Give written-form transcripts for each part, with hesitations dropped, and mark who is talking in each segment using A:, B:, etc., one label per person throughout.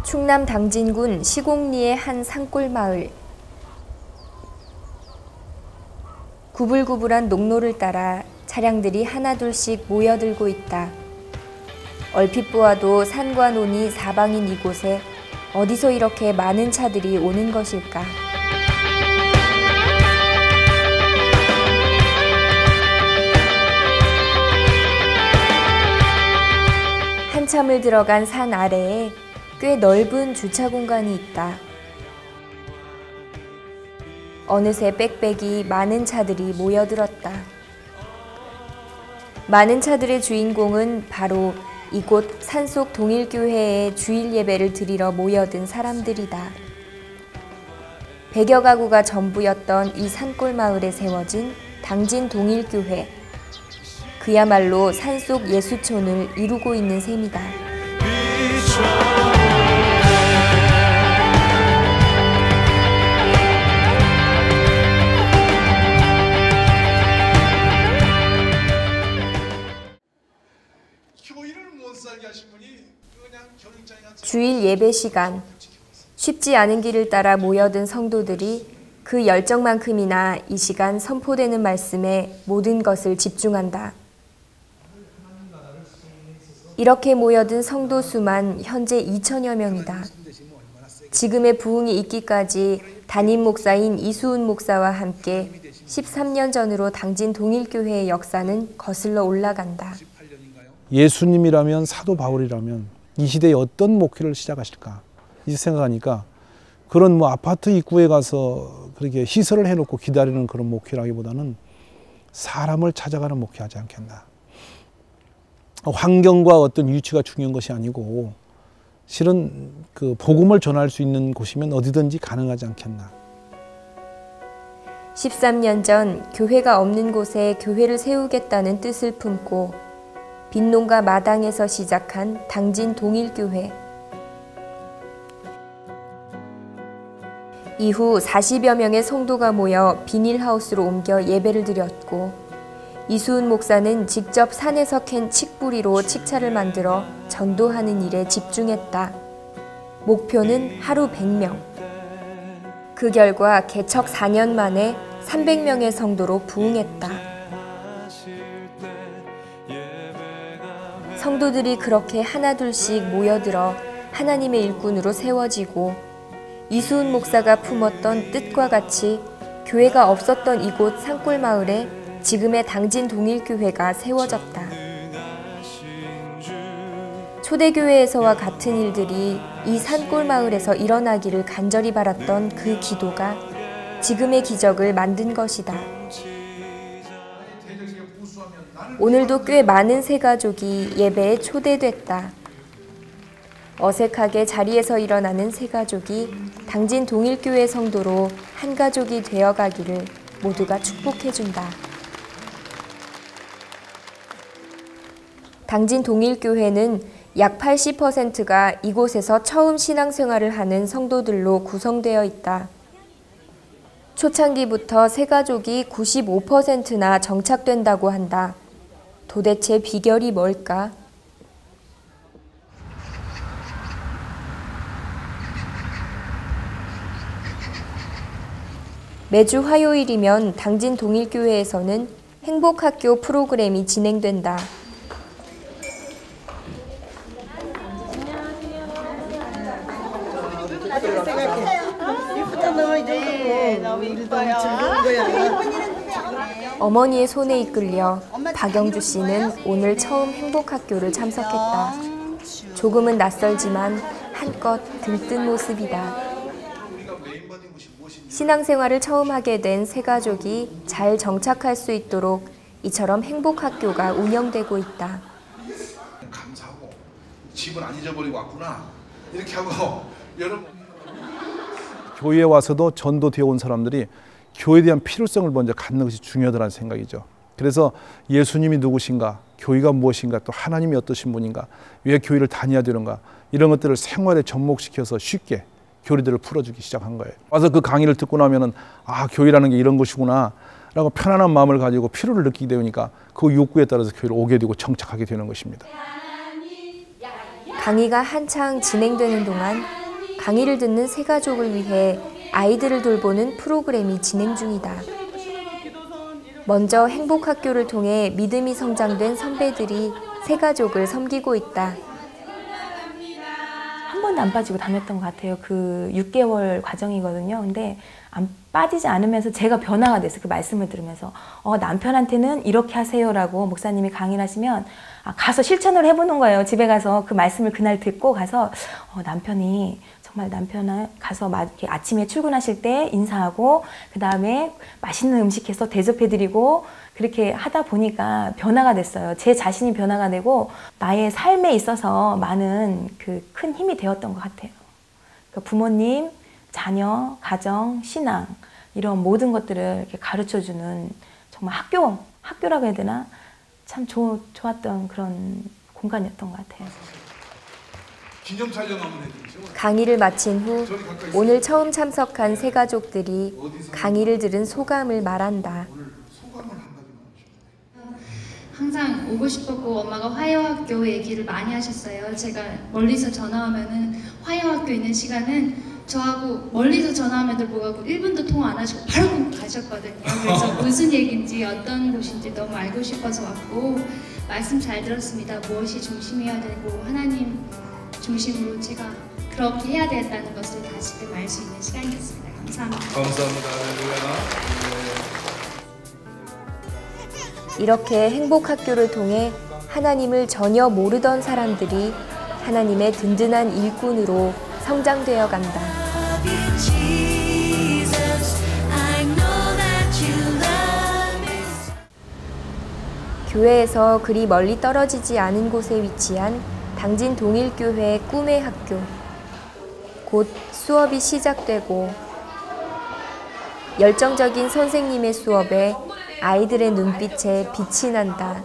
A: 충남 당진군 시곡리의 한 산골마을. 구불구불한 농로를 따라 차량들이 하나둘씩 모여들고 있다. 얼핏 보아도 산과 논이 사방인 이곳에 어디서 이렇게 많은 차들이 오는 것일까? 한참을 들어간 산 아래에 꽤 넓은 주차 공간이 있다. 어느새 빽빽이 많은 차들이 모여들었다. 많은 차들의 주인공은 바로 이곳 산속 동일교회에 주일 예배를 드리러 모여든 사람들이다. 100여 가구가 전부였던 이 산골 마을에 세워진 당진 동일교회. 그야말로 산속 예수촌을 이루고 있는 셈이다. 주일 예배 시간, 쉽지 않은 길을 따라 모여든 성도들이 그 열정만큼이나 이 시간 선포되는 말씀에 모든 것을 집중한다. 이렇게 모여든 성도 수만 현재 2천여 명이다. 지금의 부흥이 있기까지 담임 목사인 이수은 목사와 함께 13년 전으로 당진 동일교회의 역사는 거슬러 올라간다.
B: 예수님이라면, 사도 바울이라면 이 시대에 어떤 목회를 시작하실까? 이 생각하니까 그런 아파트 입구에 가서 그렇게 시설을 해놓고 기다리는 그런 목회라기보다는 사람을 찾아가는 목회하지 않겠나. 환경과 어떤 위치가 중요한 것이 아니고 실은 그 복음을 전할 수 있는 곳이면 어디든지 가능하지 않겠나.
A: 13년 전 교회가 없는 곳에 교회를 세우겠다는 뜻을 품고 빈농가 마당에서 시작한 당진 동일교회. 이후 40여 명의 성도가 모여 비닐하우스로 옮겨 예배를 드렸고 이수은 목사는 직접 산에서 캔 칡뿌리로 칡차를 만들어 전도하는 일에 집중했다. 목표는 하루 100명. 그 결과 개척 4년 만에 300명의 성도로 부흥했다. 성도들이 그렇게 하나둘씩 모여들어 하나님의 일꾼으로 세워지고 이수은 목사가 품었던 뜻과 같이 교회가 없었던 이곳 산골 마을에 지금의 당진 동일교회가 세워졌다. 초대교회에서와 같은 일들이 이 산골 마을에서 일어나기를 간절히 바랐던 그 기도가 지금의 기적을 만든 것이다. 오늘도 꽤 많은 새가족이 예배에 초대됐다. 어색하게 자리에서 일어나는 새가족이 당진 동일교회 성도로 한 가족이 되어가기를 모두가 축복해준다. 당진 동일교회는 약 80%가 이곳에서 처음 신앙생활을 하는 성도들로 구성되어 있다. 초창기부터 새가족이 95%나 정착된다고 한다. 도대체 비결이 뭘까? 매주 화요일이면 당진 동일교회에서는 행복학교 프로그램이 진행된다. 어머니의 손에 이끌려 박영주 씨는 오늘 처음 행복학교를 참석했다. 조금은 낯설지만 한껏 들뜬 모습이다. 신앙생활을 처음 하게 된 새가족이 잘 정착할 수 있도록 이처럼 행복학교가 운영되고 있다.
C: 감사하고 집을 안 잊어버리고 왔구나 이렇게 하고 여러분
B: 교회에 와서도 전도되어 온 사람들이 교회에 대한 필요성을 먼저 갖는 것이 중요하다는 생각이죠. 그래서 예수님이 누구신가, 교회가 무엇인가, 또 하나님이 어떠신 분인가, 왜 교회를 다녀야 되는가, 이런 것들을 생활에 접목시켜서 쉽게 교리들을 풀어주기 시작한 거예요. 와서 그 강의를 듣고 나면은 교회라는 게 이런 것이구나 라고 편안한 마음을 가지고 필요를 느끼게 되니까 그 욕구에 따라서 교회를 오게 되고 정착하게 되는 것입니다.
A: 강의가 한창 진행되는 동안 강의를 듣는 세 가족을 위해 아이들을 돌보는 프로그램이 진행 중이다. 먼저 행복학교를 통해 믿음이 성장된 선배들이 세 가족을 섬기고 있다.
D: 한 번도 안 빠지고 다녔던 것 같아요. 그 6개월 과정이거든요. 근데 안 빠지지 않으면서 제가 변화가 됐어요. 그 말씀을 들으면서 남편한테는 이렇게 하세요라고 목사님이 강의를 하시면 가서 실천을 해보는 거예요. 집에 가서 그 말씀을 그날 듣고 가서 남편이 정말 남편을 가서 이렇게 아침에 출근하실 때 인사하고 그 다음에 맛있는 음식 해서 대접해드리고 그렇게 하다 보니까 변화가 됐어요. 제 자신이 변화가 되고 나의 삶에 있어서 많은 그 큰 힘이 되었던 것 같아요. 그러니까 부모님, 자녀, 가정, 신앙 이런 모든 것들을 이렇게 가르쳐주는 정말 학교라고 해야 되나? 참 좋았던 그런 공간이었던 것 같아요.
C: 기념 촬영 한번 해주시죠.
A: 강의를 마친 후 오늘 처음 참석한 세 가족들이 강의를 들은 소감을 말한다.
E: 항상 오고 싶었고 엄마가 화요학교 얘기를 많이 하셨어요. 제가 멀리서 전화하면은 화요학교 있는 시간은 저하고 멀리서 전화하면 뭐하고 1분도 통화 안 하시고 바로 가셨거든요. 그래서 무슨 얘기인지 어떤 곳인지 너무 알고 싶어서 왔고 말씀 잘 들었습니다. 무엇이 중심이어야 되고 하나님 중심으로 제가 그렇게 해야 되겠다는 것을 다시금 알 수 있는 시간이었습니다. 감사합니다.
C: 감사합니다. 할렐루야.
A: 이렇게 행복학교를 통해 하나님을 전혀 모르던 사람들이 하나님의 든든한 일꾼으로 성장되어 간다. 교회에서 그리 멀리 떨어지지 않은 곳에 위치한 당진 동일교회 꿈의 학교. 곧 수업이 시작되고 열정적인 선생님의 수업에 아이들의 눈빛에 빛이 난다.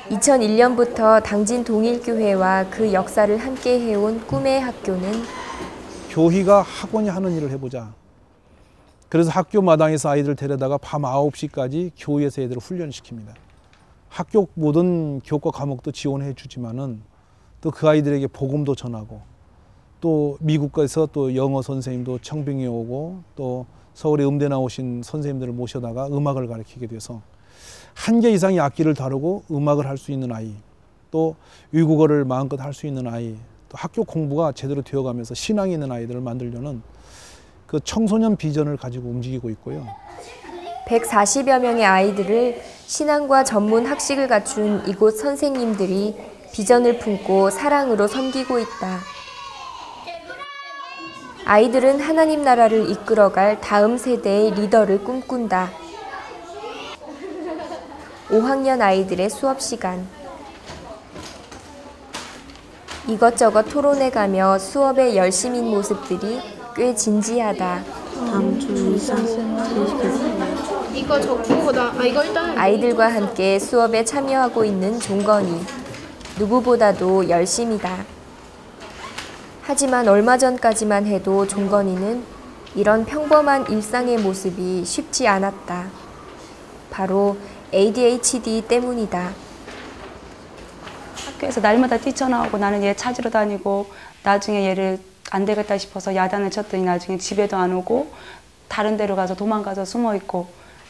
A: 2001년부터 당진 동일교회와 그 역사를 함께 해온 꿈의 학교는
B: 교회가 학원이 하는 일을 해보자. 그래서 학교 마당에서 아이들을 데려다가 밤 9시까지 교회에서 애들을 훈련시킵니다. 학교 모든 교과 과목도 지원해 주지만은 또 그 아이들에게 복음도 전하고 또 미국에서 또 영어 선생님도 청빙이 오고 또 서울에 음대 나오신 선생님들을 모셔다가 음악을 가르치게 돼서 1개 이상의 악기를 다루고 음악을 할 수 있는 아이, 또 외국어를 마음껏 할 수 있는 아이, 또 학교 공부가 제대로 되어가면서 신앙이 있는 아이들을 만들려는 그 청소년 비전을 가지고 움직이고 있고요.
A: 140여 명의 아이들을 신앙과 전문 학식을 갖춘 이곳 선생님들이 비전을 품고 사랑으로 섬기고 있다. 아이들은 하나님 나라를 이끌어갈 다음 세대의 리더를 꿈꾼다. 5학년 아이들의 수업 시간. 이것저것 토론해가며 수업에 열심인 모습들이 꽤 진지하다.
F: 다음 주 일상시켰어요.
G: 이거 적고 이거 일단
A: 아이들과 함께 수업에 참여하고 있는 종건이. 누구보다도 열심이다. 하지만 얼마 전까지만 해도 종건이는 이런 평범한 일상의 모습이 쉽지 않았다. 바로 ADHD 때문이다.
F: 학교에서 날마다 뛰쳐나오고 나는 얘 찾으러 다니고 나중에 얘를 안 되겠다 싶어서 야단을 쳤더니 나중에 집에도 안 오고 다른 데로 가서 도망가서 숨어 있고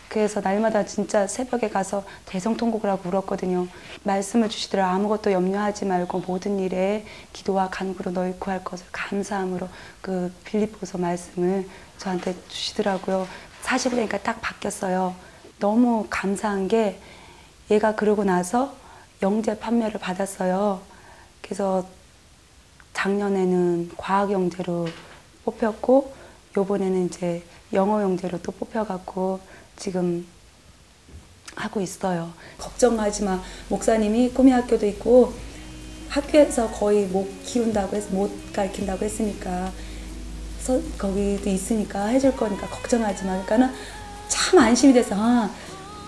F: 그래서 날마다 진짜 새벽에 가서 대성통곡을 하고 울었거든요. 말씀을 주시더라. 아무것도 염려하지 말고 모든 일에 기도와 간구로 너희 구할 것을 감사함으로 그 빌립보서 말씀을 저한테 주시더라고요. 40일 되니까 딱 바뀌었어요. 너무 감사한 게 얘가 그러고 나서 영재 판매를 받았어요. 그래서 작년에는 과학 영재로 뽑혔고 요번에는 이제 영어 영재로 또 뽑혀갖고 지금 하고 있어요. 걱정하지 마. 목사님이 꿈의 학교도 있고 학교에서 거의 못 키운다고 못 가르친다고 했으니까 거기도 있으니까 해줄 거니까 걱정하지 마. 그러니까는 참 안심이 돼서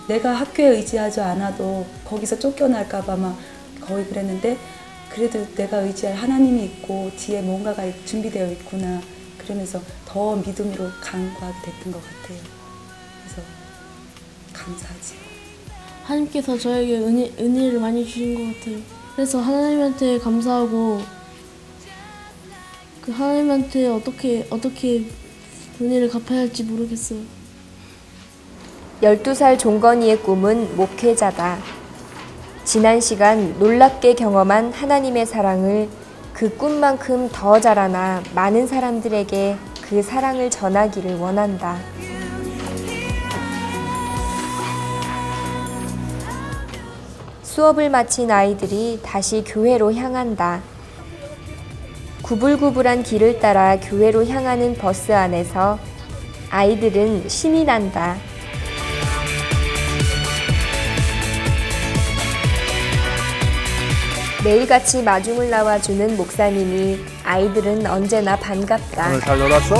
F: 내가 학교에 의지하지 않아도 거기서 쫓겨날까 봐 막 거의 그랬는데 그래도 내가 의지할 하나님이 있고 뒤에 뭔가가 준비되어 있구나. 그러면서 더 믿음으로 간구하게 됐던 것 같아요. 그래서 감사하지.
H: 하나님께서 저에게 은혜를 많이 주신 것 같아요. 그래서 하나님한테 감사하고
G: 그 하나님한테 어떻게 은혜를 갚아야 할지 모르겠어요.
A: 12살 종건이의 꿈은 목회자다. 지난 시간 놀랍게 경험한 하나님의 사랑을 그 꿈만큼 더 자라나 많은 사람들에게 그 사랑을 전하기를 원한다. 수업을 마친 아이들이 다시 교회로 향한다. 구불구불한 길을 따라 교회로 향하는 버스 안에서 아이들은 신이 난다. 매일같이 마중을 나와주는 목사님이 아이들은 언제나 반갑다.
B: 오늘 잘 놀았어?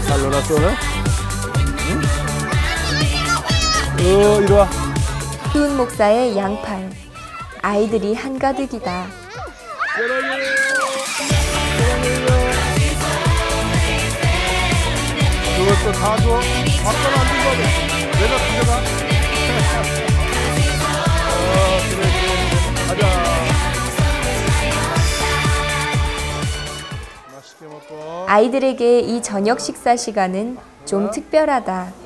B: 잘 놀았어 오늘? 응? 이리 와.
A: 희훈 목사의 양팔. 아이들이 한가득이다.
B: 그것도 다 줘? 아빠는 안 준 거지? 내가 가져가? 그래. 가자. 맛있게 먹고.
A: 아이들에게 이 저녁 식사 시간은 좀 특별하다.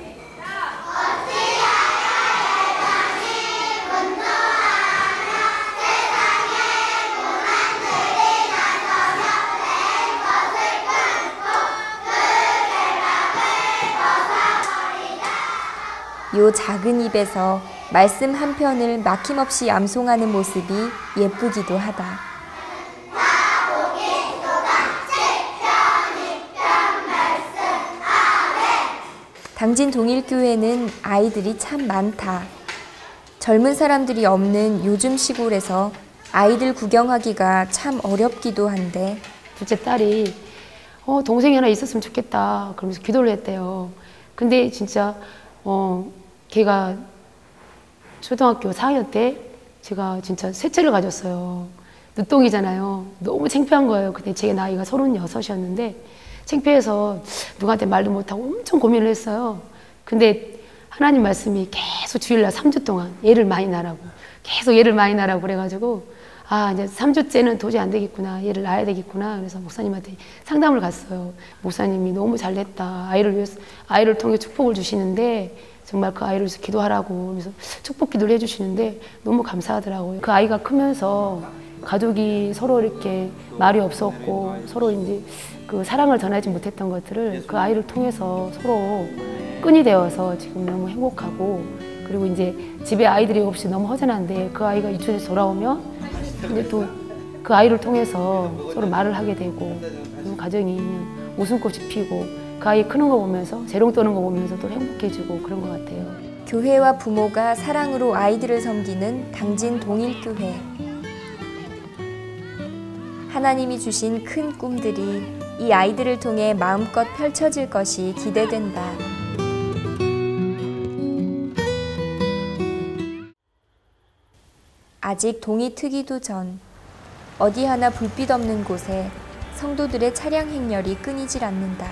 A: 요 작은 입에서 말씀 한 편을 막힘없이 암송하는 모습이 예쁘기도 하다. 당진 동일교회는 아이들이 참 많다. 젊은 사람들이 없는 요즘 시골에서 아이들 구경하기가 참 어렵기도 한데
H: 둘째 딸이 동생이 하나 있었으면 좋겠다 그러면서 기도를 했대요. 근데 진짜 걔가 초등학교 4학년 때 제가 진짜 셋째를 가졌어요. 늦둥이잖아요. 너무 창피한 거예요. 근데 제 나이가 36이었는데 창피해서 누구한테 말도 못하고 엄청 고민을 했어요. 근데 하나님 말씀이 계속 주일날 3주 동안 얘를 많이 낳으라고 계속 얘를 많이 낳으라고 그래가지고 이제 3주째는 도저히 안 되겠구나. 얘를 낳아야 되겠구나. 그래서 목사님한테 상담을 갔어요. 목사님이 너무 잘됐다. 아이를 통해 축복을 주시는데 정말 그 아이를 위해서 기도하라고 그래서 축복 기도를 해주시는데 너무 감사하더라고요. 그 아이가 크면서 가족이 서로 이렇게 말이 없었고 서로 이제 그 사랑을 전하지 못했던 것들을 그 아이를 통해서 서로 끈이 되어서 지금 너무 행복하고 그리고 이제 집에 아이들이 없이 너무 허전한데 그 아이가 유치원에서 돌아오면 이제 또 그 아이를 통해서 서로 말을 하게 되고 가정이 웃음꽃이 피고 그 아이 크는 거 보면서 재롱 떠는 거 보면서 또 행복해지고 그런 것 같아요.
A: 교회와 부모가 사랑으로 아이들을 섬기는 당진 동일교회. 하나님이 주신 큰 꿈들이 이 아이들을 통해 마음껏 펼쳐질 것이 기대된다. 아직 동이 트기도 전 어디 하나 불빛 없는 곳에 성도들의 차량 행렬이 끊이질 않는다.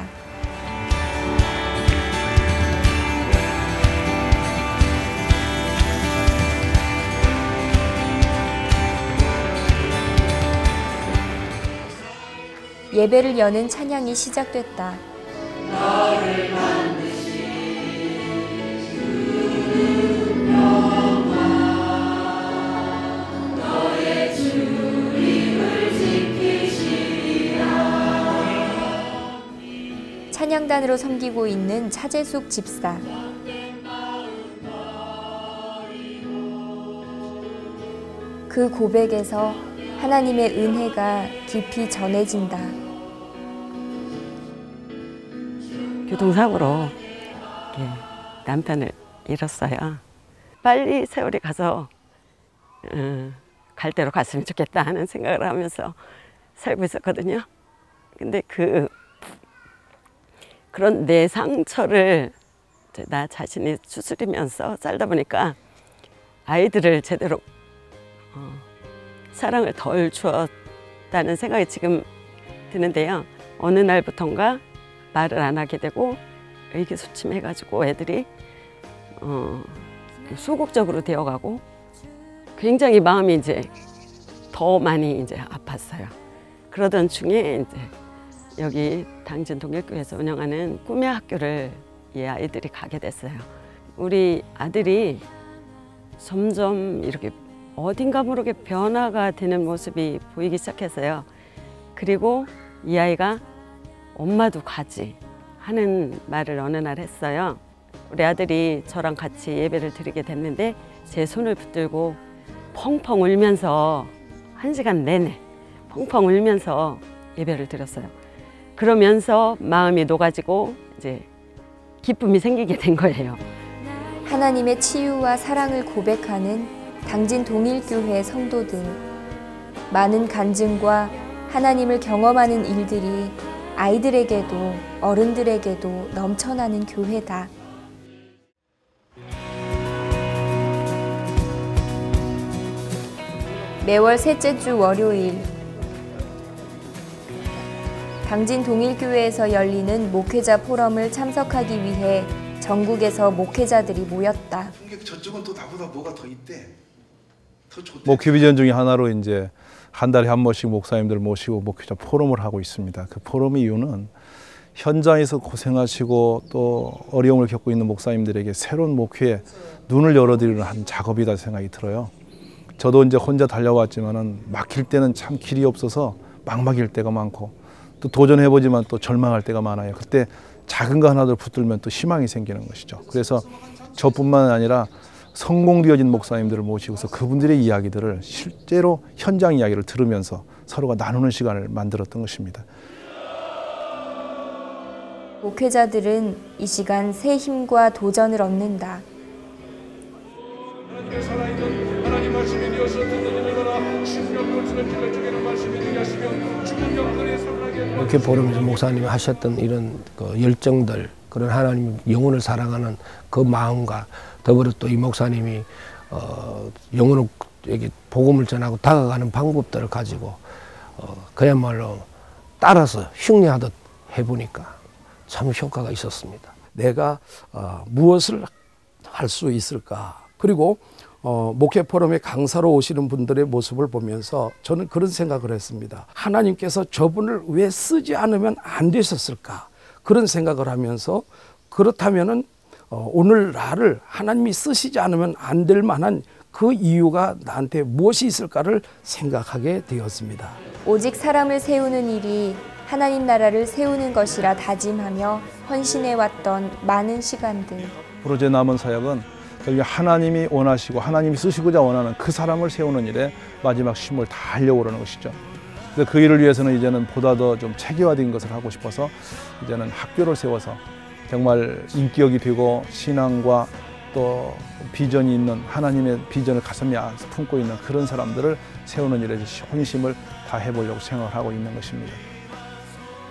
A: 예배를 여는 찬양이 시작됐다. 찬양단으로 섬기고 있는 차재숙 집사. 그 고백에서 하나님의 은혜가 깊이 전해진다.
I: 교통사고로 남편을 잃었어요. 빨리 세월이 가서 갈 대로 갔으면 좋겠다 하는 생각을 하면서 살고 있었거든요. 근데 그런 내 상처를 나 자신이 추스리면서 살다 보니까 아이들을 제대로 사랑을 덜 주었다는 생각이 지금 드는데요. 어느 날부턴가 말을 안 하게 되고 의기소침해가지고 애들이 소극적으로 되어가고 굉장히 마음이 이제 더 많이 이제 아팠어요. 그러던 중에 이제 여기 당진 동일교회에서 운영하는 꿈의 학교를 이 아이들이 가게 됐어요. 우리 아들이 점점 이렇게 어딘가 모르게 변화가 되는 모습이 보이기 시작해서요. 그리고 이 아이가 엄마도 가지 하는 말을 어느 날 했어요. 우리 아들이 저랑 같이 예배를 드리게 됐는데 제 손을 붙들고 펑펑 울면서 1시간 내내 펑펑 울면서 예배를 드렸어요. 그러면서 마음이 녹아지고 이제 기쁨이 생기게 된 거예요.
A: 하나님의 치유와 사랑을 고백하는 당진 동일교회 성도들. 많은 간증과 하나님을 경험하는 일들이 아이들에게도 어른들에게도 넘쳐나는 교회다. 매월 셋째 주 월요일 당진 동일교회에서 열리는 목회자 포럼을 참석하기 위해 전국에서 목회자들이 모였다.
C: 저쪽은 또 나보다 뭐가 더 있대. 더 좋대.
B: 목회 비전 중에 하나로 이제 한 달에 한 번씩 목사님들 모시고 목회자 포럼을 하고 있습니다. 그 포럼의 이유는 현장에서 고생하시고 또 어려움을 겪고 있는 목사님들에게 새로운 목회에 눈을 열어드리는 한 작업이다 생각이 들어요. 저도 이제 혼자 달려왔지만은 막힐 때는 참 길이 없어서 막막일 때가 많고 또 도전해보지만 또 절망할 때가 많아요. 그때 작은 거 하나를 붙들면 또 희망이 생기는 것이죠. 그래서 저뿐만 아니라 성공되어진 목사님들을 모시고서 그분들의 이야기들을 실제로 현장 이야기를 들으면서 서로가 나누는 시간을 만들었던 것입니다.
A: 목회자들은 이 시간 새 힘과 도전을 얻는다.
C: 하나님의 살아있는 하나님 말씀이 되어서 듣는 이를 봐라. 신명을 주는 길을 주기는 말씀이 되게 하시며 죽은 영들이 살아나게
J: 이렇게 보면서 목사님이 하셨던 이런 그 열정들, 그런 하나님 영혼을 사랑하는 그 마음과 더불어 또 이 목사님이 영혼을 여기 복음을 전하고 다가가는 방법들을 가지고 그야말로 따라서 흉내하듯 해보니까 참 효과가 있었습니다.
K: 내가 무엇을 할 수 있을까? 그리고 목회 포럼에 강사로 오시는 분들의 모습을 보면서 저는 그런 생각을 했습니다. 하나님께서 저분을 왜 쓰지 않으면 안 되셨을까? 그런 생각을 하면서 그렇다면은 오늘 나를 하나님이 쓰시지 않으면 안 될 만한 그 이유가 나한테 무엇이 있을까를 생각하게 되었습니다.
A: 오직 사람을 세우는 일이 하나님 나라를 세우는 것이라 다짐하며 헌신해왔던 많은 시간들.
B: 앞으로 제 남은 사역은 하나님이 원하시고 하나님이 쓰시고자 원하는 그 사람을 세우는 일에 마지막 쉼을 다하려고 그러는 것이죠. 그래서 그 일을 위해서는 이제는 보다 더 좀 체계화된 것을 하고 싶어서 이제는 학교를 세워서 정말 인격이 되고 신앙과 또 비전이 있는 하나님의 비전을 가슴에 품고 있는 그런 사람들을 세우는 일에 혼심을 다해보려고 생각을 하고 있는 것입니다.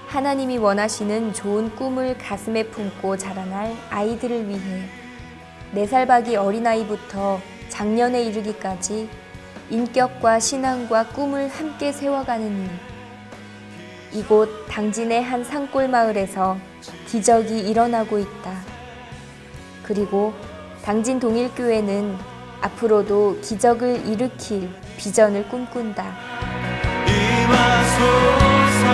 A: 하나님이 원하시는 좋은 꿈을 가슴에 품고 자라날 아이들을 위해 4살 박이 어린아이부터 장년에 이르기까지 인격과 신앙과 꿈을 함께 세워가는 일. 이곳 당진의 한 산골 마을에서 기적이 일어나고 있다. 그리고 당진 동일교회는 앞으로도 기적을 일으킬 비전을 꿈꾼다.
L: 임하소서.